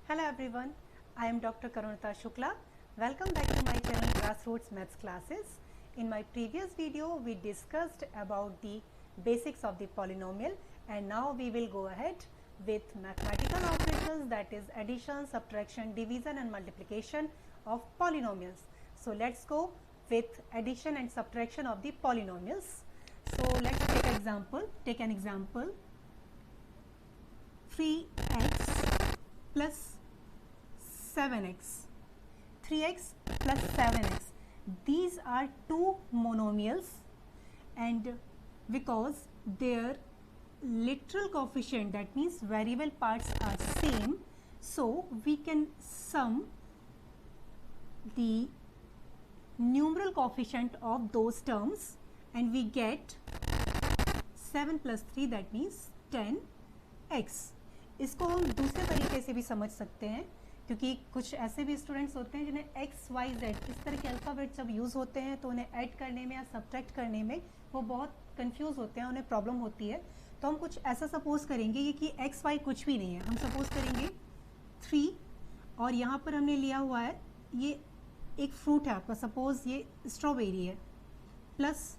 Hello everyone, I am Dr. Karunata Shukla. Welcome back to my channel Grassroots Maths Classes. In my previous video, we discussed about the basics of the polynomial, and now we will go ahead with mathematical operations, that is addition, subtraction, division and multiplication of polynomials. So let's go with addition and subtraction of the polynomials. So let's take an example 3x plus 7x, 3x plus 7x. These are two monomials, and because their literal coefficient, that means variable parts, are same, so we can sum the numeral coefficient of those terms and we get 7 plus 3, that means 10x. इसको हम दूसरे तरीके से भी समझ सकते हैं, क्योंकि कुछ ऐसे भी स्टूडेंट्स होते हैं जिन्हें एक्स वाई जेड इस तरह के अल्फ़ाबेट जब यूज़ होते हैं तो उन्हें ऐड करने में या सब्ट्रैक्ट करने में वो बहुत कंफ्यूज होते हैं, उन्हें प्रॉब्लम होती है. तो हम कुछ ऐसा सपोज करेंगे कि एक्स वाई कुछ भी नहीं है. हम सपोज करेंगे 3 और यहाँ पर हमने लिया हुआ है ये एक फ्रूट है आपका, सपोज ये स्ट्रॉबेरी है, प्लस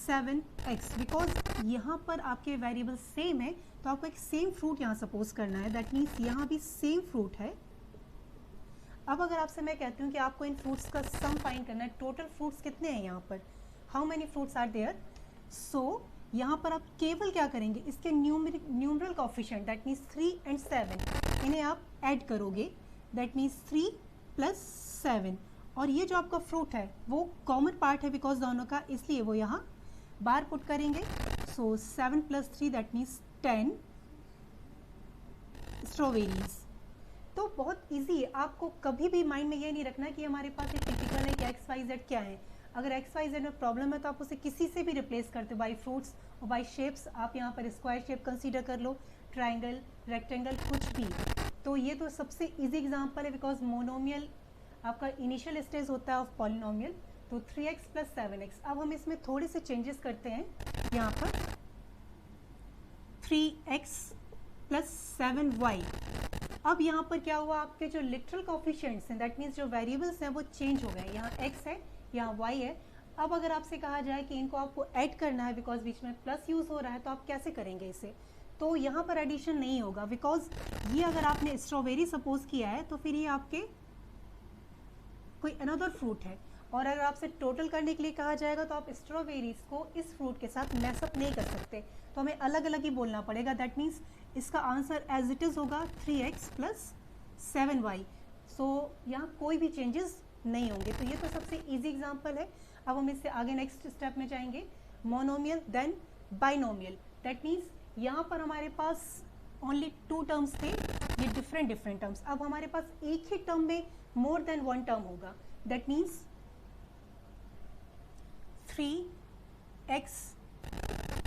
7x. बिकॉज यहाँ पर आपके वेरिएबल सेम है तो आपको एक सेम फ्रूट यहाँ सपोज करना है, दैट मीन्स यहाँ भी सेम फ्रूट है. अब अगर आपसे मैं कहती हूँ कि आपको इन फ्रूट्स का सम फाइंड करना है, टोटल फ्रूट्स कितने हैं यहाँ पर, how many fruits are there. So यहाँ पर आप केवल क्या करेंगे, इसके numeral coefficient, that means 3 and 7, इन्हें आप ऐड करोगे, दैट मीन्स 3 plus 7. और ये जो आपका फ्रूट है वो कॉमन पार्ट है बिकॉज दोनों का, इसलिए वो यहाँ बार पुट करेंगे. सो 7 plus 3, दैट मीन्स 10 स्ट्रॉबेरीज. तो बहुत इजी है, आपको कभी भी माइंड में ये नहीं रखना कि हमारे पास एक टिपिकल है कि एक्स वाई जेड क्या है. अगर एक्स वाई जेड में प्रॉब्लम है तो आप उसे किसी से भी रिप्लेस करते हो, बाई फ्रूट्स और बाई शेप्स. आप यहाँ पर स्क्वायर शेप कंसीडर कर लो, ट्राइंगल, रेक्टेंगल, कुछ भी. तो ये तो सबसे इजी एग्जांपल है बिकॉज मोनोमियल आपका इनिशियल स्टेज होता है ऑफ पॉलिनोमियल. तो 3x plus 7x. अब हम इसमें थोड़े से चेंजेस करते हैं. यहाँ पर 3x plus 7y. अब यहाँ पर क्या हुआ, आपके जो लिटरल कोएफिशिएंट्स हैं, दैट मीन्स जो वेरिएबल्स हैं वो चेंज हो गए. यहाँ x है, यहाँ y है. अब अगर आपसे कहा जाए कि इनको आपको ऐड करना है बिकॉज बीच में प्लस यूज हो रहा है, तो आप कैसे करेंगे इसे. तो यहाँ पर एडिशन नहीं होगा बिकॉज ये अगर आपने स्ट्रॉबेरी सपोज किया है तो फिर ये आपके कोई अनदर फ्रूट है. और अगर आपसे टोटल करने के लिए कहा जाएगा तो आप स्ट्रॉबेरीज को इस फ्रूट के साथ मैसअप नहीं कर सकते, तो हमें अलग अलग ही बोलना पड़ेगा. दैट मीन्स इसका आंसर एज इट इज़ होगा 3x plus 7y. सो यहाँ कोई भी चेंजेस नहीं होंगे. तो ये तो सबसे इजी एग्जांपल है. अब हम इससे आगे नेक्स्ट स्टेप में जाएंगे, monomial then binomial. That means यहाँ पर हमारे पास ओनली 2 टर्म्स थे, ये डिफरेंट टर्म्स. अब हमारे पास एक ही टर्म में मोर देन 1 टर्म होगा. दैट मीन्स 3x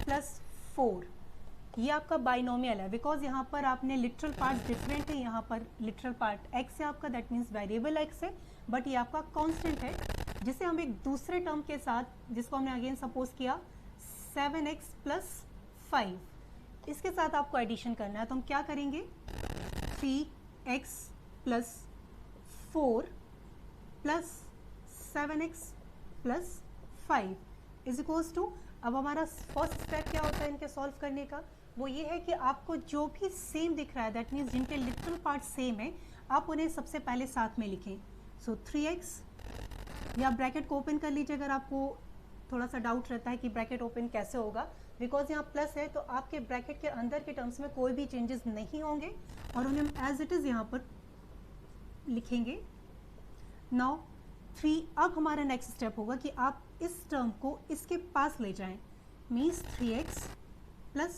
plus 4, ये आपका बाइनोमियल है बिकॉज यहाँ पर आपने लिटरल पार्ट डिफरेंट है. यहाँ पर लिटरल पार्ट x है आपका, दैट मीन्स वेरिएबल x है, बट ये आपका कांस्टेंट है, जिसे हम एक दूसरे टर्म के साथ, जिसको हमने अगेन सपोज किया 7x plus 5, इसके साथ आपको एडिशन करना है. तो हम क्या करेंगे, 3x plus 4 plus 7x plus 5 is equals to. अब हमारा फर्स्ट स्टेप क्या होता है इनके सॉल्व करने का, वो ये है कि आपको जो भी सेम दिख रहा है, दैट मीन्स जिनके लिटरल पार्ट सेम है, आप उन्हें सबसे पहले साथ में लिखें. सो 3x, या ब्रैकेट को ओपन कर लीजिए अगर आपको थोड़ा सा डाउट रहता है कि ब्रैकेट ओपन कैसे होगा, बिकॉज यहाँ प्लस है तो आपके ब्रैकेट के अंदर के टर्म्स में कोई भी चेंजेस नहीं होंगे और उन्हें हम एज इट इज़ यहाँ पर लिखेंगे. नाउ 3. अब हमारा नेक्स्ट स्टेप होगा कि आप इस टर्म को इसके पास ले जाएं, means 3x plus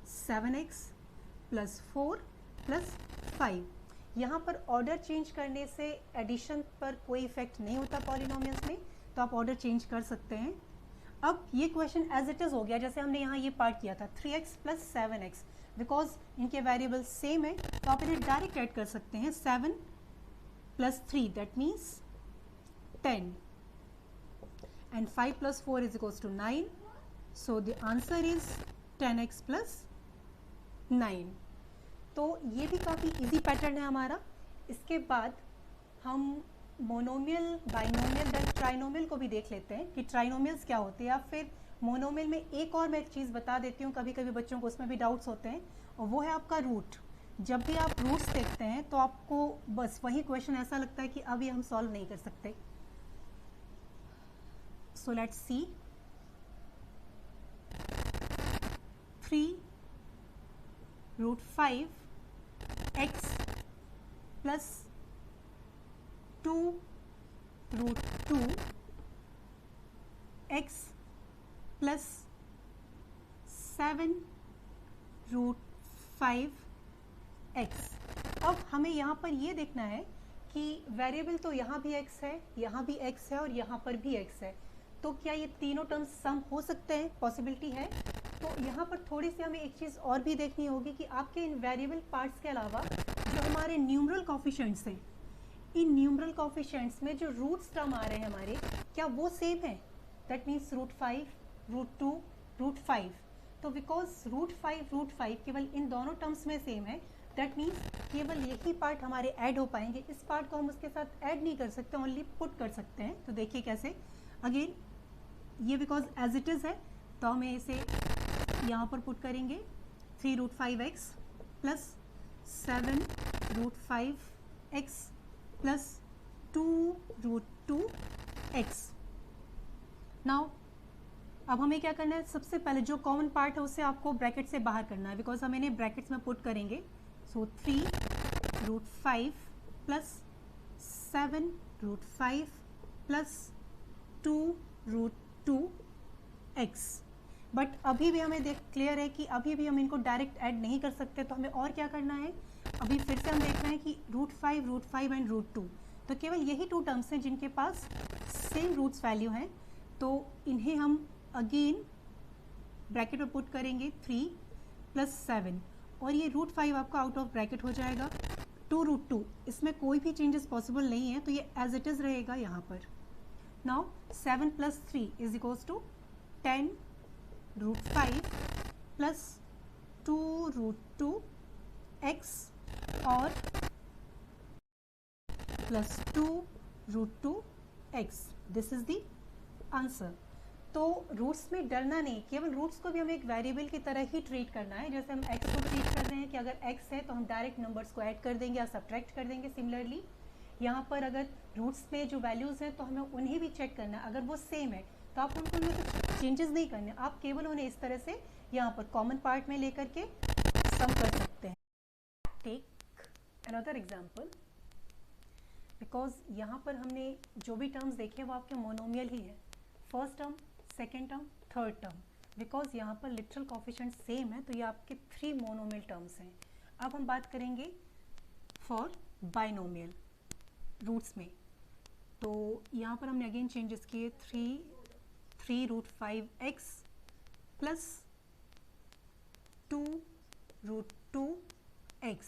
7x plus 4 plus 5. यहाँ पर ऑर्डर चेंज करने से एडिशन पर कोई इफेक्ट नहीं होता पॉलिनोमियल्स में, तो आप ऑर्डर चेंज कर सकते हैं. अब ये क्वेश्चन एज इट इज़ हो गया, जैसे हमने यहाँ ये पार्ट किया था 3x plus 7x, बिकॉज इनके वेरिएबल सेम है तो आप इन्हें डायरेक्ट ऐड कर सकते हैं. 7 plus 3, that means 10, and 5 plus 4 is equals to 9. So the answer is 10x plus 9. तो ये भी काफ़ी इजी पैटर्न है हमारा। इसके बाद हम मोनोमियल, बाइनोमियल, देन ट्राइनोमियल को भी देख लेते हैं कि ट्राइनोमियल्स क्या होते हैं, या फिर मोनोमियल में एक और मैं एक चीज़ बता देती हूँ, कभी कभी बच्चों को उसमें भी डाउट्स होते हैं, और वो है आपका रूट। जब भी आप रूट्स देखते हैं तो आपको बस वही क्वेश्चन ऐसा लगता है कि अब ये हम सॉल्व नहीं कर सकते। So let's see, 3√5x plus 2√2x plus 7√5x। अब हमें यहाँ पर ये देखना है कि वेरिएबल तो यहाँ भी x है, यहाँ भी x है और यहाँ पर भी x है, तो क्या ये तीनों टर्म्स सम हो सकते हैं? पॉसिबिलिटी है। तो यहाँ पर थोड़ी सी हमें एक चीज़ और भी देखनी होगी कि आपके इन वेरिएबल पार्ट्स के अलावा जो हमारे न्यूमरल कोफिशिएंट्स हैं, इन न्यूमरल कोफिशिएंट्स में जो रूट्स टर्म आ रहे हैं हमारे, क्या वो सेम है? That means √5, √2, √5। तो बिकॉज √5 केवल इन दोनों टर्म्स में सेम है, दैट मीन्स केवल यही पार्ट हमारे ऐड हो पाएंगे। इस पार्ट को हम उसके साथ ऐड नहीं कर सकते, ओनली पुट कर सकते हैं। तो देखिए कैसे, अगेन ये बिकॉज एज इट इज़ है तो हमें इसे यहाँ पर पुट करेंगे, 3√5x plus 7√5x plus 2√2x। Now अब हमें क्या करना है, सबसे पहले जो कॉमन पार्ट है उसे आपको ब्रैकेट से बाहर करना है, बिकॉज हम इन्हें ब्रैकेट्स में पुट करेंगे। सो 3√5 प्लस 7√5 प्लस 2√2x। बट अभी भी हमें क्लियर है कि अभी भी हम इनको डायरेक्ट ऐड नहीं कर सकते, तो हमें और क्या करना है, अभी फिर से हम देख रहे हैं कि √5 एंड √2, तो केवल यही टू टर्म्स हैं जिनके पास सेम रूट्स वैल्यू हैं, तो इन्हें हम अगेन ब्रैकेट में पुट करेंगे 3 प्लस 7, और ये √5 आपका आउट ऑफ ब्रैकेट हो जाएगा। 2√2, इसमें कोई भी चेंजेस पॉसिबल नहीं है, तो ये एज इट इज़ रहेगा यहाँ पर। Now 7 plus 3 is equals to 10√5 plus 2√2x और plus 2√2x। This is the answer. तो रूट्स में डरना नहीं, केवल रूट्स को भी हमें एक वेरिएबल की तरह ही ट्रीट करना है, जैसे हम x को ट्रीट कर रहे हैं कि अगर x है तो हम डायरेक्ट नंबर्स को ऐड कर देंगे या सब्ट्रैक्ट कर देंगे। सिमिलरली यहाँ पर अगर रूट्स में जो वैल्यूज़ हैं तो हमें उन्हें भी चेक करना है, अगर वो सेम है तो आप उनको में कुछ चेंजेस नहीं करने, आप केवल उन्हें इस तरह से यहाँ पर कॉमन पार्ट में लेकर के सम कर सकते हैं। टेक अनदर एग्जाम्पल, बिकॉज यहाँ पर हमने जो भी टर्म्स देखे वो आपके मोनोमियल ही है, first term, second term, third term. Because यहाँ पर लिटरल कोफिशिएंट सेम है तो ये आपके 3 मोनोमियल टर्म्स हैं। अब हम बात करेंगे फॉर बाइनोमियल रूट्स में, तो यहाँ पर हमने अगेन चेंजेस किए, 3√5x plus 2√2x,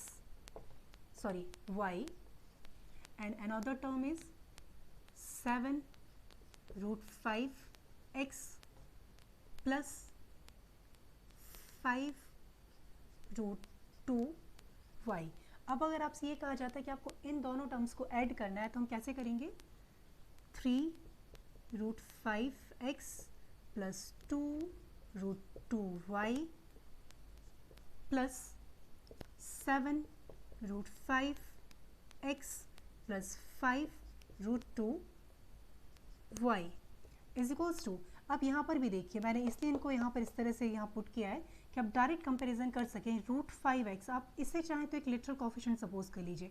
sorry y, and another term is 7√5x plus 5√2y। अब अगर आपसे ये कहा जाता है कि आपको इन दोनों टर्म्स को ऐड करना है तो हम कैसे करेंगे, 3√5x plus 2√2y plus 7√5x plus 5√2y is equals to. अब यहाँ पर भी देखिए, मैंने इसलिए इनको यहाँ पर इस तरह से यहाँ पुट किया है कि आप डायरेक्ट कंपैरिजन कर सकें। √5x आप इसे चाहें तो एक लिटरल कोफिशिएंट सपोज कर लीजिए,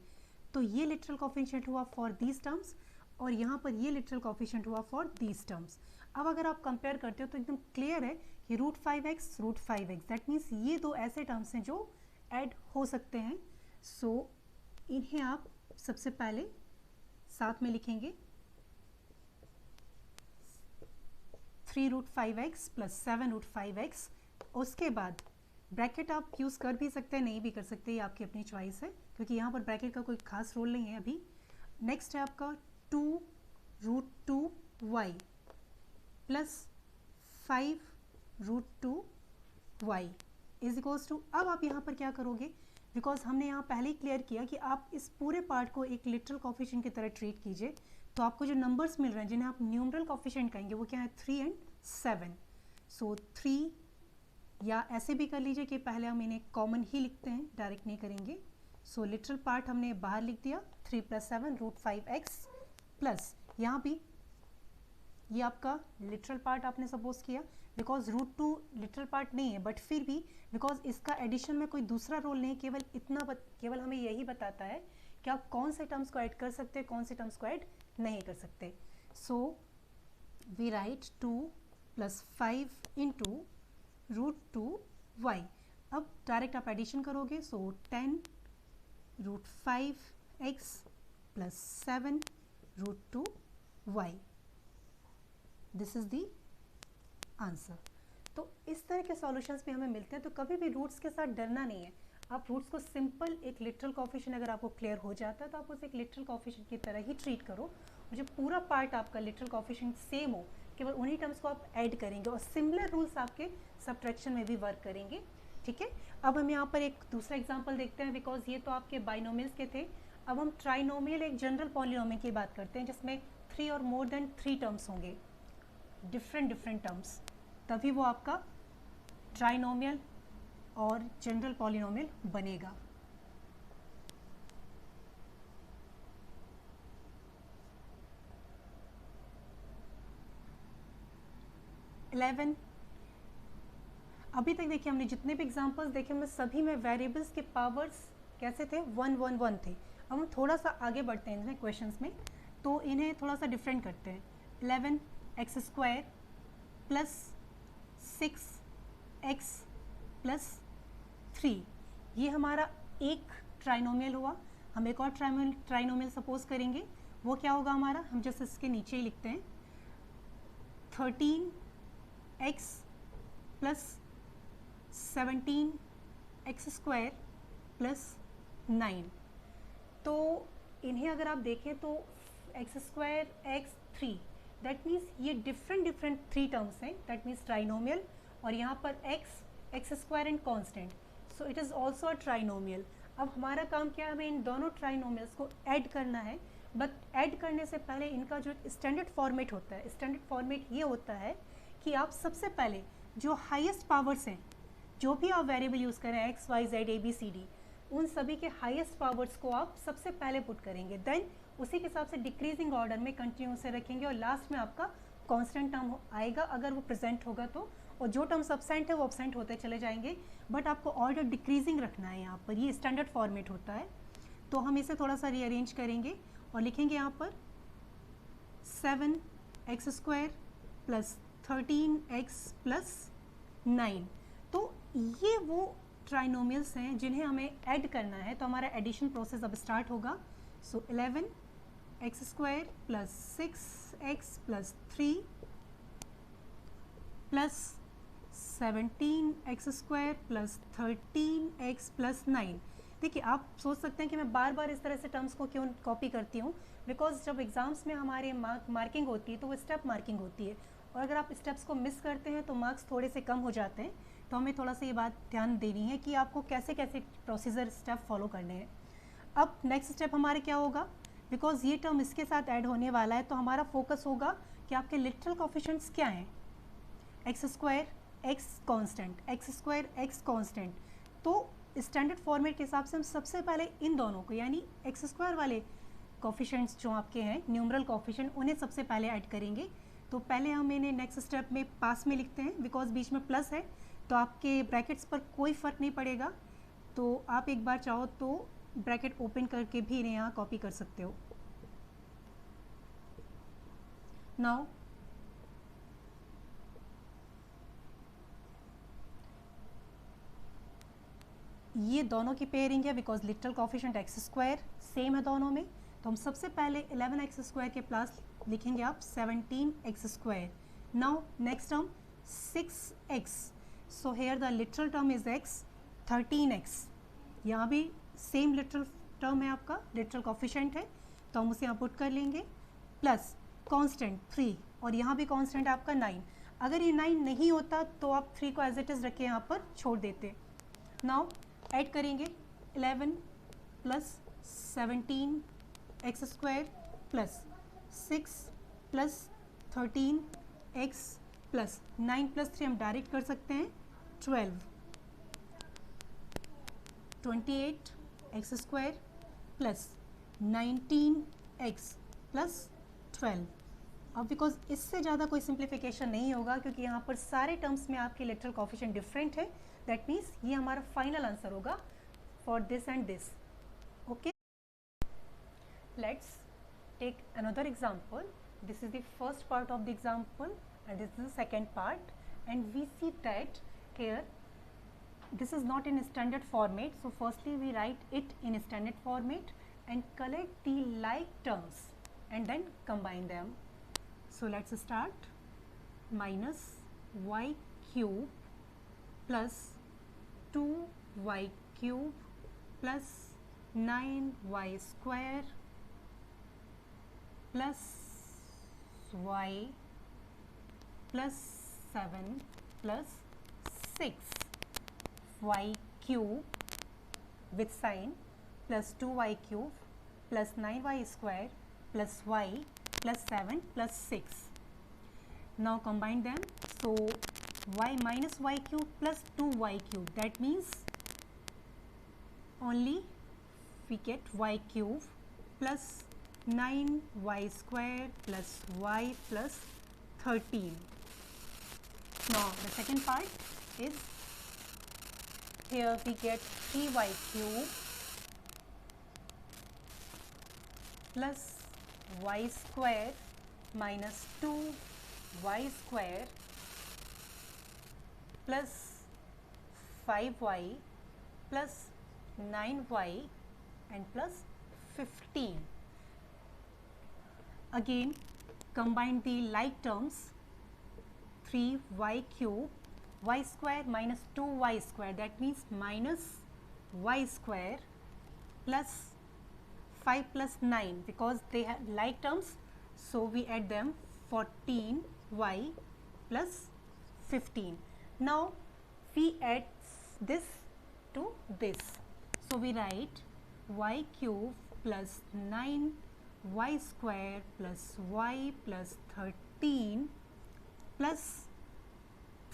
तो ये लिटरल कोफिशिएंट हुआ फॉर दीज टर्म्स और यहाँ पर ये लिटरल कोफिशिएंट हुआ फॉर दीज टर्म्स। अब अगर आप कंपेयर करते हो तो एकदम क्लियर है कि √5x, दैट मीन्स ये दो ऐसे टर्म्स हैं जो ऐड हो सकते हैं। सो इन्हें आप सबसे पहले साथ में लिखेंगे, 3√5x प्लस 7√5x, उसके बाद ब्रैकेट आप यूज़ कर भी सकते हैं, नहीं भी कर सकते, ये आपकी अपनी चॉइस है, क्योंकि यहाँ पर ब्रैकेट का कोई खास रोल नहीं है अभी। नेक्स्ट है आपका 2√2y plus 5√2y is equals to. अब आप यहाँ पर क्या करोगे, बिकॉज हमने यहाँ पहले ही क्लियर किया कि आप इस पूरे पार्ट को एक लिटरल कोफिशिएंट की तरह ट्रीट कीजिए, तो आपको जो नंबर्स मिल रहे हैं जिन्हें आप न्यूमरल कोफिशिएंट कहेंगे वो क्या है 3 and 7। सो 3, या ऐसे भी कर लीजिए कि पहले हम इन्हें कॉमन ही लिखते हैं, डायरेक्ट नहीं करेंगे। सो लिटरल पार्ट हमने बाहर लिख दिया 3 + 7 √5x प्लस यहाँ भी ये आपका लिटरल पार्ट आपने सपोज किया, बिकॉज √2 लिटरल पार्ट नहीं है, बट फिर भी बिकॉज इसका एडिशन में कोई दूसरा रोल नहीं, केवल इतना केवल हमें यही बताता है कि आप कौन से टर्म्स को ऐड कर सकते हैं, कौन से टर्म्स को ऐड नहीं कर सकते। So we write 2 + 5 × √2y। अब डायरेक्ट आप एडिशन करोगे, सो 10 √5x + 7 √2y, this is the answer. तो इस तरह के सॉल्यूशंस भी हमें मिलते हैं। तो कभी भी रूट्स के साथ डरना नहीं है, आप रूट्स को सिंपल एक लिटरल कोफिशिएंट अगर आपको क्लियर हो जाता है तो आप उसे एक लिटरल कोफिशिएंट की तरह ही ट्रीट करो, और जो पूरा पार्ट आपका लिटरल कोफिशिएंट सेम हो, केवल उन्हीं टर्म्स को आप ऐड करेंगे और सिमिलर रूल्स आपके सबट्रैक्शन में भी वर्क करेंगे। ठीक है, अब हम यहाँ पर एक दूसरा एग्जाम्पल देखते हैं, बिकॉज ये तो आपके बाइनोमियल्स के थे। अब हम ट्राइनोमियल एक जनरल पॉलिनोमियल की बात करते हैं जिसमें 3 और मोर देन 3 टर्म्स होंगे, डिफरेंट टर्म्स, तभी वो आपका ट्राइनोमियल और जनरल पॉलिनोमियल बनेगा। अभी तक देखिए हमने जितने भी एग्जांपल्स देखे उनमें सभी में वेरिएबल्स के पावर्स कैसे थे 1 1 1 थे। अब हम थोड़ा सा आगे बढ़ते हैं इनमें क्वेश्चंस में, तो इन्हें थोड़ा सा डिफरेंट करते हैं। 11x² + 6x + 3, ये हमारा एक ट्राइनोमियल हुआ। हम एक और ट्राइनोमियल सपोज करेंगे, वो क्या होगा हमारा, हम जैसे इसके नीचे ही लिखते हैं 13x + 17x² + 9। तो इन्हें अगर आप देखें तो x² x3, दैट मीन्स ये डिफरेंट 3 टर्म्स हैं, दैट मीन्स ट्राइनोमियल, और यहाँ पर x² and constant, so it is also a trinomial. अब हमारा काम क्या है, हमें इन दोनों ट्राइनोमियल्स को ऐड करना है, बट ऐड करने से पहले इनका जो स्टैंडर्ड फॉर्मेट होता है, स्टैंडर्ड फॉर्मेट ये होता है कि आप सबसे पहले जो हाईएस्ट पावर्स हैं, जो भी आप वेरिएबल यूज़ करें x y z a b c d, उन सभी के हाईएस्ट पावर्स को आप सबसे पहले पुट करेंगे, देन उसी के हिसाब से डिक्रीजिंग ऑर्डर में कंटिन्यू से रखेंगे, और लास्ट में आपका कांस्टेंट टर्म आएगा अगर वो प्रेजेंट होगा तो, और जो टर्म्स एब्सेंट है वो एब्सेंट होते चले जाएंगे, बट आपको ऑर्डर डिक्रीजिंग रखना है। यहाँ पर ये स्टैंडर्ड फॉर्मेट होता है। तो हम इसे थोड़ा सा रीअरेंज करेंगे और लिखेंगे यहाँ पर 7x² + 13x + 9। तो ये वो ट्राइनोमियल्स हैं जिन्हें हमें ऐड करना है, तो हमारा एडिशन प्रोसेस अब स्टार्ट होगा। सो 11x² + 6x + 3 plus 17x² + 13x + 9। देखिए आप सोच सकते हैं कि मैं बार बार इस तरह से टर्म्स को क्यों कॉपी करती हूँ, बिकॉज जब एग्जाम्स में हमारे मार्किंग होती है तो वो स्टेप मार्किंग होती है, और अगर आप स्टेप्स को मिस करते हैं तो मार्क्स थोड़े से कम हो जाते हैं। तो हमें थोड़ा सा ये बात ध्यान देनी है कि आपको कैसे कैसे प्रोसीजर स्टेप फॉलो करने हैं। अब नेक्स्ट स्टेप हमारे क्या होगा, बिकॉज ये टर्म इसके साथ ऐड होने वाला है, तो हमारा फोकस होगा कि आपके लिटरल कोफिशिएंट्स क्या हैं, x² x constant, x² x constant. तो स्टैंडर्ड फॉर्मेट के हिसाब से हम सबसे पहले इन दोनों को, यानी x² वाले कोफिशिएंट्स जो आपके हैं न्यूमरल कोफिशिएंट, उन्हें सबसे पहले ऐड करेंगे। तो पहले हम इन्हें नेक्स्ट स्टेप में पास में लिखते हैं, बिकॉज बीच में प्लस है तो आपके ब्रैकेट्स पर कोई फ़र्क नहीं पड़ेगा। तो आप एक बार चाहो तो ब्रैकेट ओपन करके भी इन्हें यहाँ कॉपी कर सकते हो। नाउ ये दोनों की पेयरिंग है, because literal coefficient x² same है दोनों में। तो हम सबसे पहले 11x² के प्लस लिखेंगे आप 17x²। Now next term 6x, so here the literal term is x, 13x, यहाँ भी सेम लिटरल टर्म है आपका, लिटरल कोफिशिएंट है, तो हम उसे यहाँ पुट कर लेंगे, प्लस कांस्टेंट 3, और यहाँ भी कांस्टेंट है आपका 9। अगर ये 9 नहीं होता तो आप 3 को एज इट इज़ रख के यहाँ पर छोड़ देते। नाउ ऐड करेंगे 11 plus 17 x square plus 6 plus 13 x plus 9 plus 3 हम डायरेक्ट कर सकते हैं 12 28 x square plus 19 x plus 12। अब बिकॉज इससे ज़्यादा कोई सिंप्लीफिकेशन नहीं होगा क्योंकि यहाँ पर सारे टर्म्स में आपके इलेक्ट्रल कोफिशिएंट डिफरेंट है, दैट मीन्स ये हमारा फाइनल आंसर होगा for this and this. Okay, let's take another example. This is the first part of the example and this is the second part, and we see that here this is not in standard format, so firstly we write it in standard format and collect the like terms and then combine them. So let's start. Minus y cube plus 2y cube plus 9y square plus y plus 7 plus 6 y cube with sign plus 2y cube plus 9y square plus y plus 7 plus 6. Now combine them. So y minus y cube plus 2y cube, that means only we get y cube plus 9y square plus y plus 13. Now the second part is, here we get 3y cube plus y square minus 2y square plus 5y plus 9y and plus 15. Again combine the like terms. 3y cube y square minus 2y square, that means minus y square plus 5 plus 9, because they have like terms, so we add them 14y plus 15. Now we add this to this, so we write y cube plus 9y square plus y plus 13 plus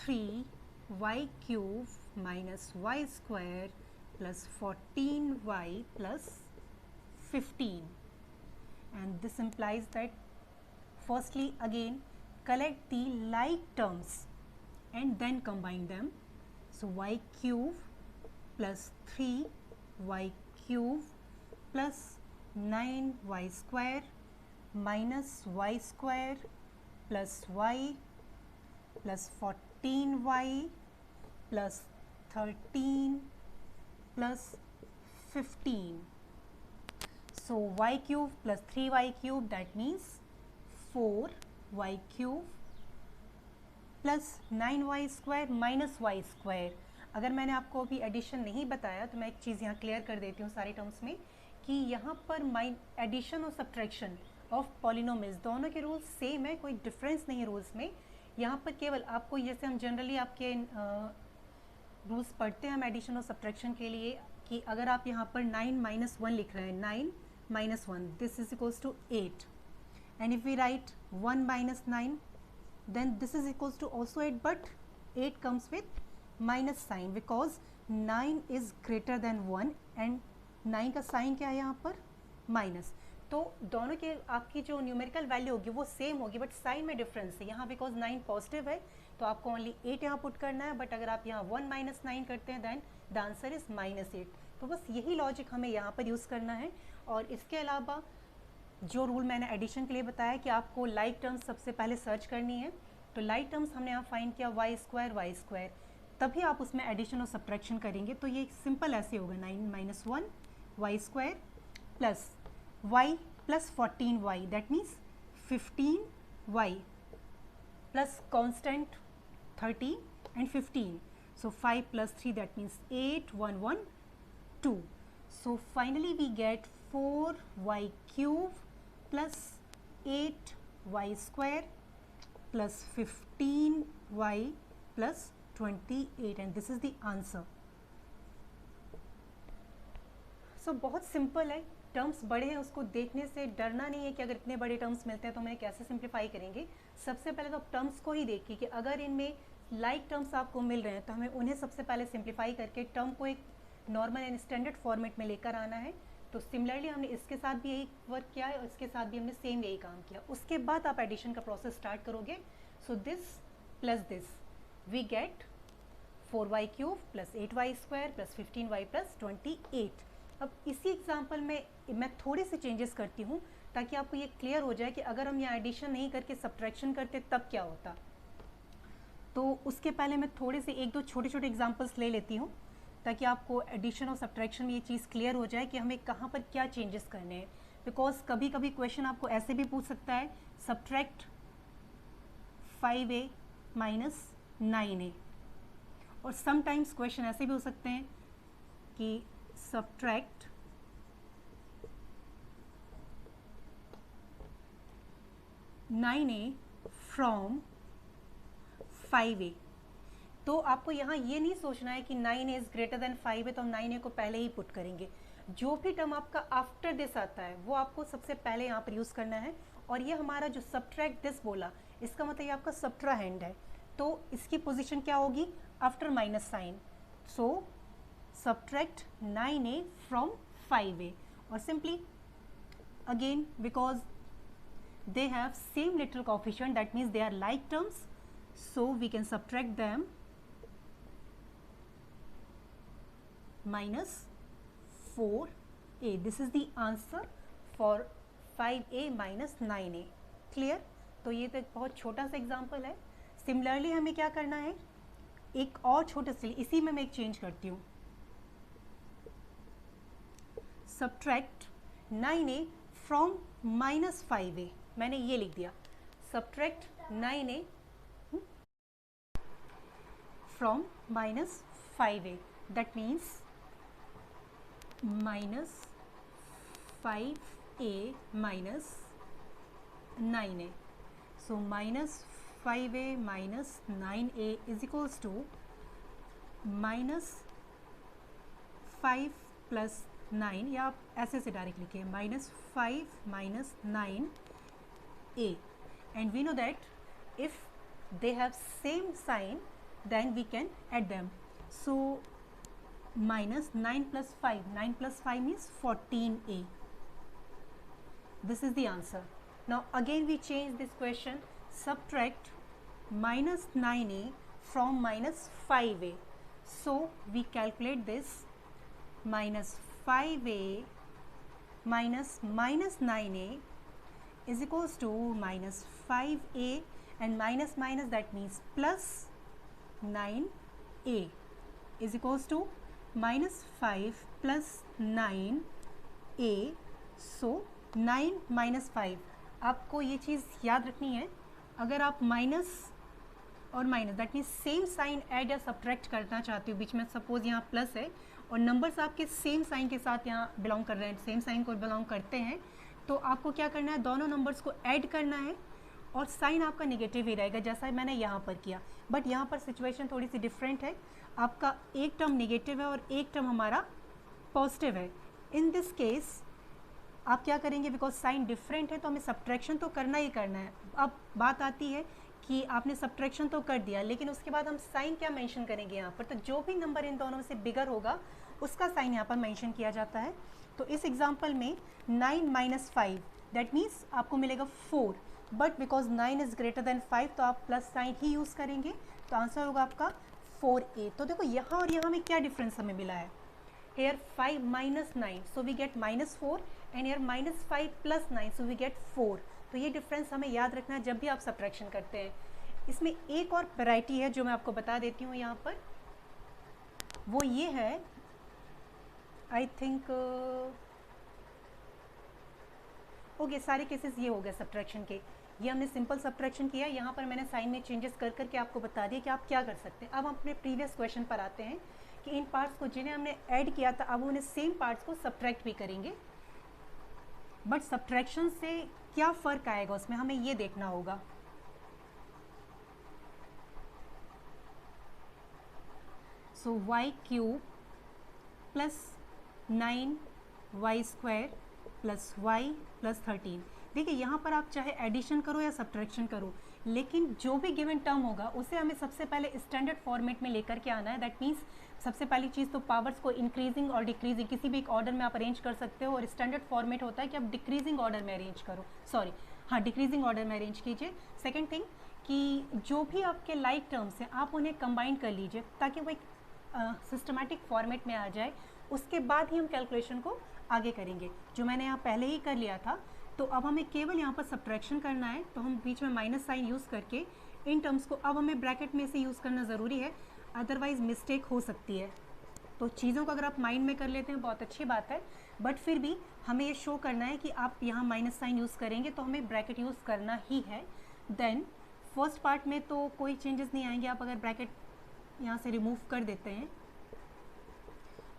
3y cube minus y square plus 14y plus 15. And this implies that firstly again collect the like terms and then combine them. So y cube plus 3y cube plus 9y square minus y square plus y plus 14y plus 13 plus 15. So y cube plus 3y cube, that means 4y cube plus 9y square minus y square. अगर मैंने आपको अभी addition नहीं बताया तो मैं एक चीज़ यहाँ क्लियर कर देती हूँ सारे टर्म्स में, कि यहाँ पर एडिशन और सब्ट्रैक्शन ऑफ पॉलिनोमियल्स दोनों के रूल्स सेम है, कोई डिफरेंस नहीं है रूल्स में। यहाँ पर केवल आपको, जैसे हम जनरली आपके रूल्स पढ़ते हैं हम एडिशन और सब्ट्रैक्शन के लिए, कि अगर आप यहाँ पर 9 minus 1 लिख रहे हैं, 9 minus 1, this is equals to 8, and if we write 1 minus 9, then this is equals to also 8, but 8 comes with minus sign because 9 is greater than 1 and 9 का साइन क्या है यहाँ पर माइनस। तो दोनों के आपकी जो न्यूमेरिकल वैल्यू होगी वो सेम होगी, बट साइन में डिफरेंस है। यहाँ बिकॉज 9 पॉजिटिव है तो आपको ओनली 8 यहाँ पुट करना है, बट अगर आप यहाँ 1 minus 9 करते हैं देन द आंसर इज -8। तो बस यही लॉजिक हमें यहाँ पर यूज़ करना है। और इसके अलावा जो रूल मैंने एडिशन के लिए बताया कि आपको लाइक टर्म्स सबसे पहले सर्च करनी है, तो लाइक टर्म्स हमने यहाँ फाइंड किया y स्क्वायर, तभी आप उसमें एडिशन और सब्ट्रैक्शन करेंगे। तो ये सिंपल ऐसे होगा 9 minus 1 y square plus y plus 14y, that means 15y plus constant 30 and 15, so 5 plus 3, that means 8, 1 1 2. So finally we get 4y cube plus 8y square plus 15y plus 28, and this is the answer. बहुत simple है, terms बड़े हैं उसको देखने से डरना नहीं है कि अगर इतने बड़े टर्म्स मिलते हैं तो मैं कैसे सिंप्लीफाई करेंगे। सबसे पहले तो आप टर्म्स को ही देखिए कि अगर इनमें लाइक टर्म्स आपको मिल रहे हैं तो हमें उन्हें सबसे पहले सिंप्लीफाई करके टर्म को एक नॉर्मल एंड स्टैंडर्ड फॉर्मेट में लेकर आना है। तो सिमिलरली हमने इसके साथ भी यही वर्क किया है और इसके साथ भी हमने सेम यही काम किया। उसके बाद आप एडिशन का प्रोसेस स्टार्ट करोगे। So this plus this we get 4y cube plus 8y square plus 15y plus 28। अब इसी एग्जाम्पल में मैं थोड़े से चेंजेस करती हूँ ताकि आपको ये क्लियर हो जाए कि अगर हम यहाँ एडिशन नहीं करके सब्ट्रैक्शन करते तब क्या होता। तो उसके पहले मैं थोड़े से एक दो छोटे छोटे एग्जाम्पल्स ले लेती हूँ ताकि आपको एडिशन और सब्ट्रैक्शन में ये चीज़ क्लियर हो जाए कि हमें कहाँ पर क्या चेंजेस करने हैं। बिकॉज कभी कभी क्वेश्चन आपको ऐसे भी पूछ सकता है, सब्ट्रैक्ट 5a माइनस 9a, और समटाइम्स क्वेश्चन ऐसे भी हो सकते हैं कि सब्ट्रैक्ट 9a फ्रॉम 5a। तो आपको यहाँ ये नहीं सोचना है कि 9a इज ग्रेटर देन 5 है तो हम 9a को पहले ही पुट करेंगे। जो भी टर्म आपका आफ्टर दिस आता है वो आपको सबसे पहले यहाँ पर यूज़ करना है। और ये हमारा जो सब्ट्रैक्ट दिस बोला, इसका मतलब ये आपका सब्ट्राहेंड है, तो इसकी पोजीशन क्या होगी, after minus sign. So subtract 9a from 5a, और simply again because they have same literal coefficient, that means they are like terms, so we can subtract them minus 4a. This is the answer for 5a minus 9a. clear? तो ये तो एक बहुत छोटा सा example है। Similarly हमें क्या करना है, एक और छोटे से, इसी में मैं एक चेंज करती हूँ, subtract 9a from minus 5a। मैंने ये लिख दिया, subtract 9a from minus 5a, that means minus 5a minus 9a। So minus 5a minus 9a is equals to minus 5 plus 9, या आप ऐसे से डायरेक्ट लिखिए, minus 5 minus 9a, and we know that if they have same sign then we can add them. So minus 9 plus 5, 9 plus 5 means 14a. This is the answer. Now again we change this question, subtract minus 9a from minus 5a. So we calculate this, minus 5a minus minus 9a is equals to minus 5a, and minus minus that means plus 9a is equals to minus 5 plus 9a. so 9 minus 5, आपको ये चीज़ याद रखनी है, अगर आप minus और minus that means same sign add या subtract करना चाहते हो, बीच में सपोज यहाँ प्लस है और नंबर्स आपके सेम साइन के साथ यहाँ बिलोंग कर रहे हैं, सेम साइन को बिलोंग करते हैं, तो आपको क्या करना है, दोनों नंबर्स को ऐड करना है और साइन आपका नेगेटिव ही रहेगा, जैसा मैंने यहाँ पर किया। बट यहाँ पर सिचुएशन थोड़ी सी डिफरेंट है, आपका एक टर्म नेगेटिव है और एक टर्म हमारा पॉजिटिव है। इन दिस केस आप क्या करेंगे, बिकॉज साइन डिफरेंट है तो हमें सब्ट्रैक्शन तो करना ही करना है। अब बात आती है कि आपने सब्ट्रैक्शन तो कर दिया, लेकिन उसके बाद हम साइन क्या मेंशन करेंगे यहाँ पर, तो जो भी नंबर इन दोनों में से बिगर होगा उसका साइन यहाँ पर मेंशन किया जाता है। तो इस एग्जांपल में 9 माइनस 5 दैट मीन्स आपको मिलेगा 4, but because 9 is greater then 5 तो आप प्लस साइन ही यूज़ करेंगे, तो आंसर होगा आपका 4a। तो देखो यहाँ और यहाँ में क्या डिफरेंस हमें मिला है, here 5 minus 9 so we get minus 4, and here minus 5 plus 9 so we get 4। तो ये डिफरेंस हमें याद रखना है जब भी आप सब्ट्रैक्शन करते हैं। इसमें एक और वैरायटी है जो मैं आपको बता देती हूँ यहाँ पर, वो ये है, आई थिंक ओके सारे केसेस ये हो गए सब्ट्रैक्शन के, ये हमने सिंपल सब्ट्रैक्शन किया। यहाँ पर मैंने साइन में चेंजेस कर करके आपको बता दिया कि आप क्या कर सकते हैं। अब हम अपने प्रीवियस क्वेश्चन पर आते हैं कि इन पार्ट्स को जिन्हें हमने ऐड किया था अब उन्हें सेम पार्ट्स को सब्ट्रैक्ट भी करेंगे, बट सब्ट्रैक्शन से क्या फ़र्क आएगा उसमें हमें ये देखना होगा। So y cube plus 9 y square plus y plus 13। देखिए यहाँ पर आप चाहे एडिशन करो या सब्ट्रैक्शन करो, लेकिन जो भी गिवन टर्म होगा उसे हमें सबसे पहले स्टैंडर्ड फॉर्मेट में लेकर के आना है। दैट मीन्स सबसे पहली चीज़ तो पावर्स को इंक्रीजिंग और डिक्रीजिंग किसी भी एक ऑर्डर में आप अरेंज कर सकते हो, और स्टैंडर्ड फॉर्मेट होता है कि आप डिक्रीजिंग ऑर्डर में अरेंज करो, डिक्रीजिंग ऑर्डर में अरेंज कीजिए। सेकेंड थिंग कि जो भी आपके लाइक टर्म्स हैं आप उन्हें कंबाइन कर लीजिए ताकि वो एक सिस्टमैटिक फॉर्मेट में आ जाए। उसके बाद ही हम कैलकुलेशन को आगे करेंगे। जो मैंने यहाँ पहले ही कर लिया था, तो अब हमें केवल यहाँ पर सब्ट्रैक्शन करना है, तो हम बीच में माइनस साइन यूज़ करके इन टर्म्स को अब हमें ब्रैकेट में से यूज़ करना ज़रूरी है, अदरवाइज़ मिस्टेक हो सकती है। तो चीज़ों को अगर आप माइंड में कर लेते हैं बहुत अच्छी बात है, बट फिर भी हमें ये शो करना है कि आप यहाँ माइनस साइन यूज़ करेंगे तो हमें ब्रैकेट यूज़ करना ही है। देन फर्स्ट पार्ट में तो कोई चेंजेस नहीं आएंगे आप अगर ब्रैकेट यहाँ से रिमूव कर देते हैं,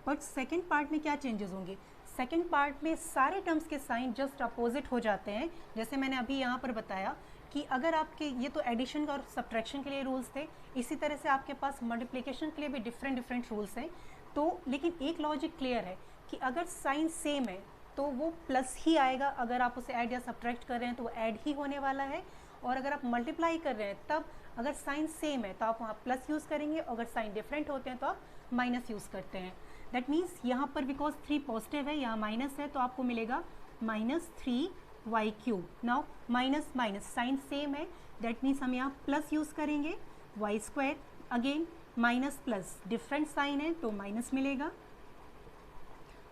बट सेकेंड पार्ट में क्या चेंजेस होंगे? सेकेंड पार्ट में सारे टर्म्स के साइन जस्ट अपोजिट हो जाते हैं। जैसे मैंने अभी यहाँ पर बताया कि अगर आपके ये तो एडिशन और सब्ट्रैक्शन के लिए रूल्स थे, इसी तरह से आपके पास मल्टीप्लिकेशन के लिए भी डिफरेंट रूल्स हैं। तो लेकिन एक लॉजिक क्लियर है कि अगर साइन सेम है तो वो प्लस ही आएगा, अगर आप उसे ऐड या सब्ट्रैक्ट कर रहे हैं तो वो ऐड ही होने वाला है, और अगर आप मल्टीप्लाई कर रहे हैं तब अगर साइन सेम है तो आप वहाँ प्लस यूज़ करेंगे, अगर साइन डिफरेंट होते हैं तो आप माइनस यूज़ करते हैं। दैट मीन्स यहाँ पर बिकॉज 3 पॉजिटिव है, यहाँ माइनस है, तो आपको मिलेगा -3y³। Now minus minus sign same है, दैट मीन्स हम यहाँ प्लस यूज़ करेंगे, y²। Again minus plus different sign है तो माइनस मिलेगा,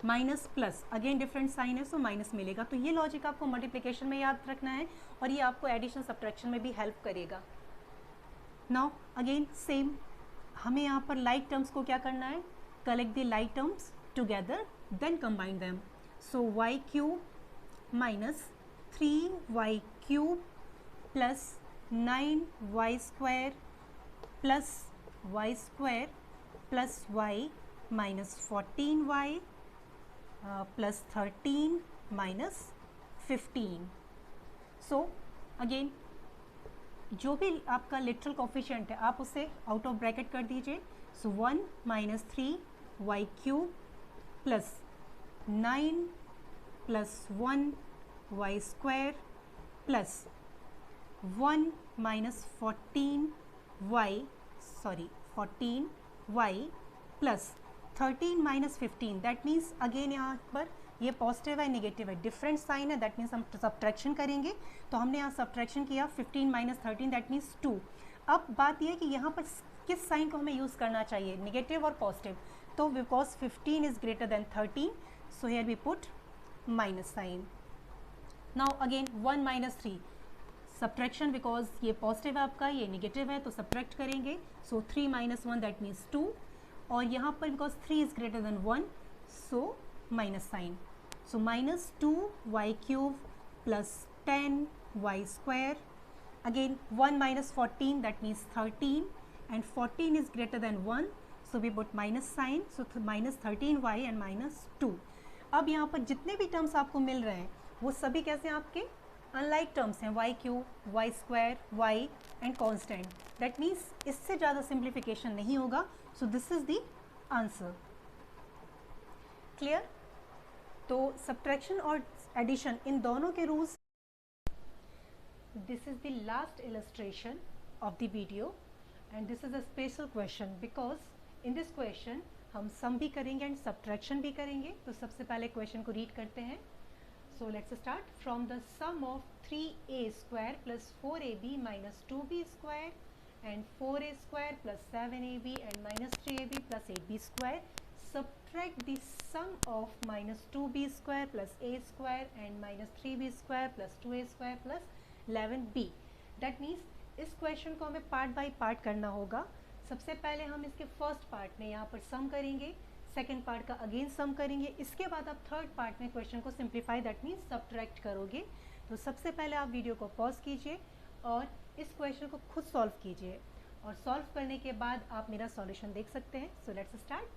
minus plus again different sign है सो माइनस मिलेगा। तो ये लॉजिक आपको मल्टीप्लिकेशन में याद रखना है और ये आपको एडिशन सब्ट्रैक्शन में भी हेल्प करेगा। नाउ अगेन सेम, हमें यहाँ पर लाइक टर्म्स को क्या करना है? Collect the like terms together then combine them. So y³ minus 3y³ plus 9y² plus y² plus y minus 14y plus 13 minus 15। So again जो भी आपका लिटरल कोफिशिएंट है आप उसे आउट ऑफ ब्रैकेट कर दीजिए। सो 1 minus 3y³ plus 9 plus 1y² plus 1 minus 14y plus 13 minus 15। That means again यहाँ पर ये पॉजिटिव है नेगेटिव है, डिफरेंट साइन है, दैट मीन्स हम सब्ट्रैक्शन करेंगे। तो हमने यहाँ सब्ट्रैक्शन किया 15 माइनस 13 दैट मीन्स 2। अब बात यह है कि यहाँ पर किस साइन को हमें यूज़ करना चाहिए, नेगेटिव और पॉजिटिव। तो because 15 is greater than 13 so here we put minus sign. Now again 1 minus 3 subtraction, because ये पॉजिटिव है आपका, ये नेगेटिव है तो सब्ट्रैक्ट करेंगे। सो 3 माइनस 1 दैट मीन्स 2, और यहाँ पर because 3 is greater than 1 so minus sign. So minus 2y³ plus 10y²। Again 1 minus 14 that means 13 and 14 is greater than 1 so we put minus sign. So minus 13y and minus 2। अब यहाँ पर जितने भी terms आपको मिल रहे हैं वो सभी कैसे हैं आपके अनलाइक टर्म्स हैं, y³ y² y and constant. That means इससे ज़्यादा सिंप्लीफिकेशन नहीं होगा। So this is the answer. Clear? तो सब्ट्रैक्शन और एडिशन इन दोनों के rules. This is the last illustration of the video and this is a special question because in this question हम सम भी करेंगे एंड सब्ट्रैक्शन भी करेंगे। तो सबसे पहले क्वेश्चन को रीड करते हैं। So let's start from the sum of 3a square plus 4ab minus 2b square and 4a square plus 7ab and minus 3ab plus 8b square. Subtract the sum of minus 2b square plus a square and minus 3b square plus 2a square plus 11b. That means इस question को हमें part by part करना होगा। सबसे पहले हम इसके first part में यहाँ पर सम करेंगे, सेकेंड पार्ट का अगेन सम करेंगे, इसके बाद आप थर्ड पार्ट में क्वेश्चन को सिंप्लीफाई दैट मीन्स सब्ट्रैक्ट करोगे। तो सबसे पहले आप वीडियो को पॉज कीजिए और इस क्वेश्चन को खुद सॉल्व कीजिए, और सॉल्व करने के बाद आप मेरा सॉल्यूशन देख सकते हैं। So let's start.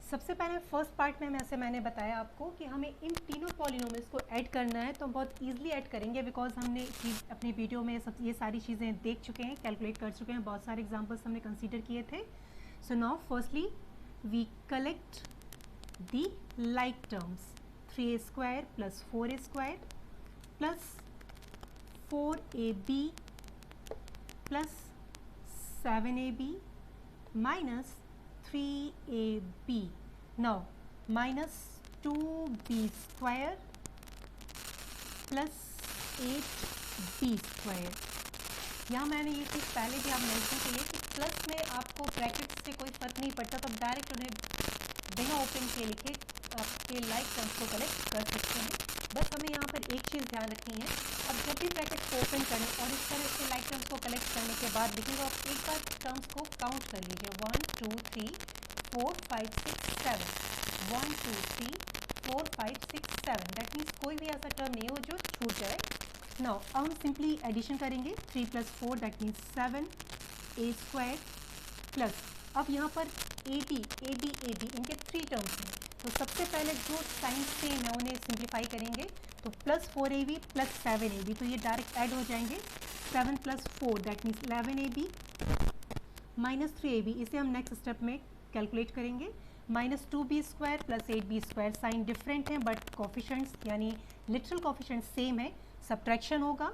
सबसे पहले फर्स्ट पार्ट में मैंने बताया आपको कि हमें इन तीनों पॉलिनोमियल्स को ऐड करना है, तो हम बहुत ईजिली ऐड करेंगे बिकॉज हमने अपनी वीडियो में सब ये सारी चीज़ें देख चुके हैं, कैलकुलेट कर चुके हैं, बहुत सारे एग्जाम्पल्स हमने कंसीडर किए थे। So now firstly we collect the like terms. 3a square plus 4a square plus 4ab plus 7ab minus 3ab. Now minus 2b square plus 8b square. यहाँ मैंने ये चीज़ पहले भी आप मेंशन की है कि प्लस में आपको ब्रैकेट से कोई फ़र्क नहीं पड़ता, तो आप डायरेक्ट उन्हें बिना ओपन किए लिखे आपके लाइक टर्म्स को कलेक्ट कर सकते हैं. बस हमें यहाँ पर एक चीज़ ध्यान रखनी है, अब जब भी ब्रैकेट को ओपन करें और इस तरह से लाइक टर्म्स को कलेक्ट करने के बाद देखिएगा आप एक बार टर्म्स को काउंट कर लीजिए. 1 2 3 4 5 6 7. 1 2 3 4 5 6 7. दैट मीन्स कोई भी ऐसा टर्म नहीं हो जो छूट जाए. नाउ हम सिंपली एडिशन करेंगे. 3 plus 4 that means 7 a square plus अब यहाँ पर ab इनके 3 टर्म्स हैं, तो सबसे पहले जो साइन सेम है उन्हें सिंप्लीफाई करेंगे. तो प्लस 4ab प्लस 7ab, तो ये डायरेक्ट ऐड हो जाएंगे. 7 plus 4 that means 11ab minus 3ab, इसे हम नेक्स्ट स्टेप में कैलकुलेट करेंगे. Minus 2b square plus 8b square. Sign different है बट कोफिशेंट्स यानी लिटरल कोफिशेंट्स सेम है. सब्ट्रैक्शन होगा.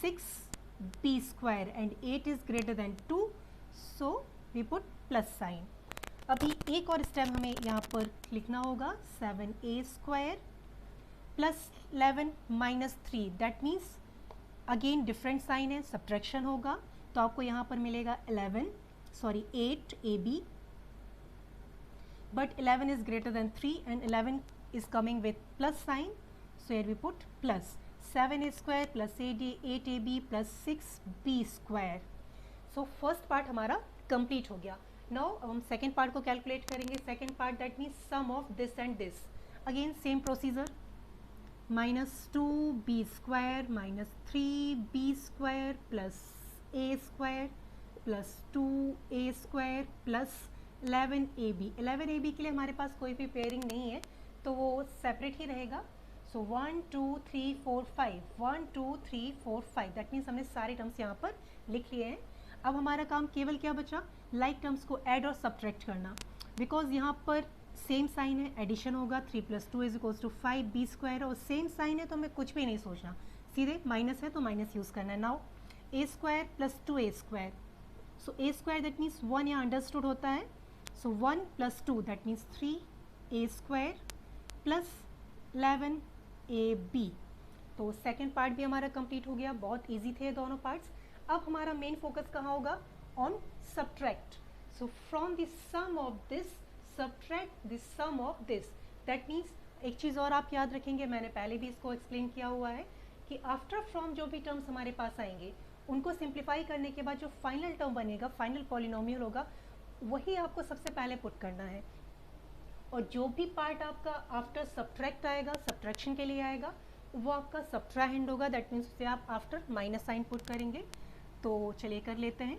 6b square and 8 is greater than 2, so we put plus sign. अभी एक और स्टेप हमें यहाँ पर लिखना होगा. 7a square plus 11 minus 3 that means again different sign है, सब्ट्रैक्शन होगा. तो आपको यहाँ पर मिलेगा 8ab, but 11 is greater than 3 and 11 is coming with plus sign, so here we put plus. 7a square plus 8ab plus 6b square. So first part हमारा complete हो गया. Now हम second part को calculate करेंगे. Second part that means sum of this and this. Again same procedure. Minus 2b square minus 3b square plus a square plus 2a square plus 11ab. 11ab के लिए हमारे पास कोई भी pairing नहीं है तो वो सेपरेट ही रहेगा. सो 1 2 3 4 5 1 2 3 4 5 दैट मीन्स हमने सारे टर्म्स यहाँ पर लिख लिए हैं. अब हमारा काम केवल क्या बचा, लाइक टर्म्स को ऐड और सब्ट्रैक्ट करना. बिकॉज यहाँ पर सेम साइन है, एडिशन होगा. 3 plus 2 is equals to 5b square और सेम साइन है तो हमें कुछ भी नहीं सोचना, सीधे माइनस है तो माइनस यूज़ करना है. Now a square plus 2a square. So a square that means 1 यहाँ अंडरस्टूड होता है. So 1 plus 2 that means 3a square plus 11ab. तो सेकेंड पार्ट भी हमारा कंप्लीट हो गया. बहुत इजी थे दोनों पार्ट्स. अब हमारा मेन फोकस कहाँ होगा, on subtract. So from the sum of this subtract the sum of this. That means एक चीज़ और आप याद रखेंगे, मैंने पहले भी इसको एक्सप्लेन किया हुआ है कि आफ्टर फ्रॉम जो भी टर्म्स हमारे पास आएंगे उनको सिंप्लीफाई करने के बाद जो फाइनल टर्म बनेगा, फाइनल पॉलिनोमियल होगा, वही आपको सबसे पहले पुट करना है. और जो भी पार्ट आपका आफ्टर सब्ट्रैक्ट आएगा, सब्ट्रैक्शन के लिए आएगा, वो आपका सब्ट्राहेंड होगा. दैट मीन्स उसे आप आफ्टर माइनस साइन पुट करेंगे. तो चलिए कर लेते हैं.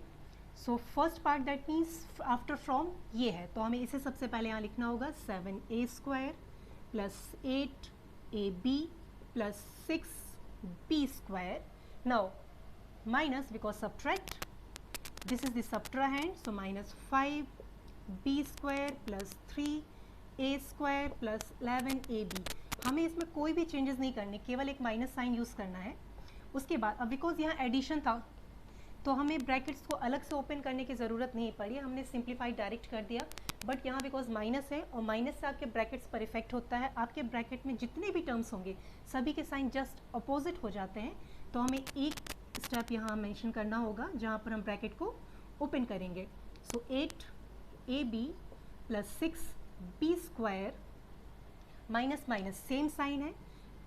So first part that means after from ये है, तो हमें इसे सबसे पहले यहाँ लिखना होगा. 7a square plus 8ab plus 6b square. Now minus because subtract, this is the subtrahend, so minus 5b square plus 3a square plus 11ab. हमें इसमें कोई भी चेंजेस नहीं करने, केवल एक माइनस साइन यूज़ करना है. उसके बाद अब बिकॉज यहाँ एडिशन था तो हमें ब्रैकेट्स को अलग से ओपन करने की ज़रूरत नहीं पड़ी, हमने सिंप्लीफाई डायरेक्ट कर दिया. बट यहाँ बिकॉज माइनस है और माइनस से आपके ब्रैकेट्स पर इफेक्ट होता है. आपके ब्रैकेट में जितने भी टर्म्स होंगे सभी के साइन जस्ट अपोजिट हो जाते हैं. तो हमें एक स्टेप यहाँ मेंशन करना होगा जहाँ पर हम ब्रैकेट को ओपन करेंगे. So 8ab plus 6b square minus minus same sign है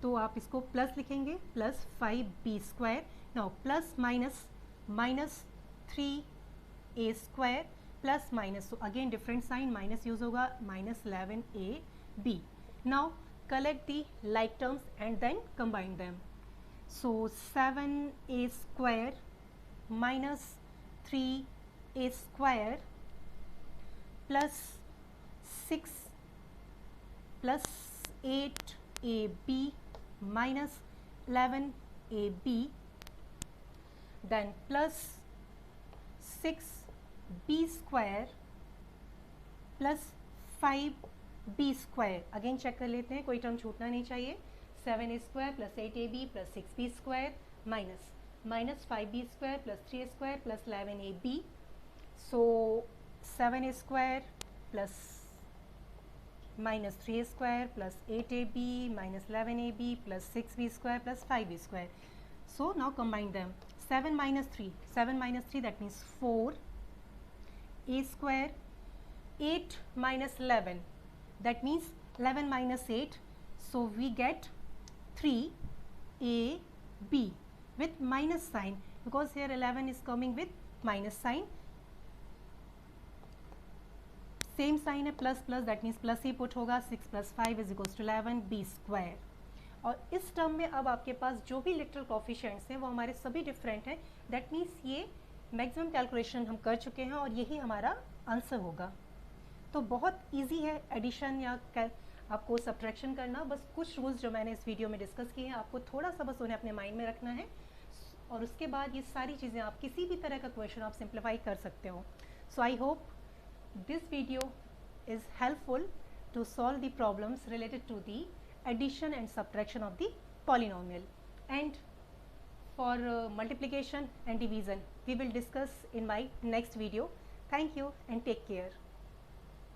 तो आप इसको प्लस लिखेंगे, plus 5b square. Now plus minus minus 3a square plus minus, तो again different sign, minus use होगा, minus 11ab. Now collect the like terms and then combine them. So 7a square minus 3a square plus 6 plus 8ab minus 11ab, then plus 6b square plus 5 b square, again check कर लेते हैं, कोई term छूटना नहीं चाहिए। 7a square plus 8ab plus 6b square minus 5b square plus 3a square plus 11ab। So 7a square plus minus 3a square plus 8ab minus 11ab plus 6b square plus 5b square. So now combine them. 7 minus 3, that means 4 a square, 8 minus 11, that means 11 minus 8, so we get 3ab with minus sign, because here 11 is coming with minus sign, same sign है plus plus, that means plus ही put होगा। 6 plus 5 is equals to 11 B square. और इस term में अब आपके पास जो भी लिटरल कोफिशिएंट्स हैं वो हमारे सभी डिफरेंट हैं, दैट मीन्स ये मैक्सिमम कैलकुलेशन हम कर चुके हैं और यही हमारा आंसर होगा। तो बहुत ईजी है एडिशन या आपको सब्ट्रैक्शन करना। बस कुछ रूल्स जो मैंने इस वीडियो में डिस्कस किए हैं आपको थोड़ा सा बस उन्हें अपने माइंड में रखना है, और उसके बाद ये सारी चीज़ें आप किसी भी तरह का क्वेश्चन आप सिंप्लीफाई कर सकते हो। So I hope this video is helpful to solve the problems related to the addition and subtraction of the polynomial. And for multiplication and division we will discuss in my next video. Thank you and take care.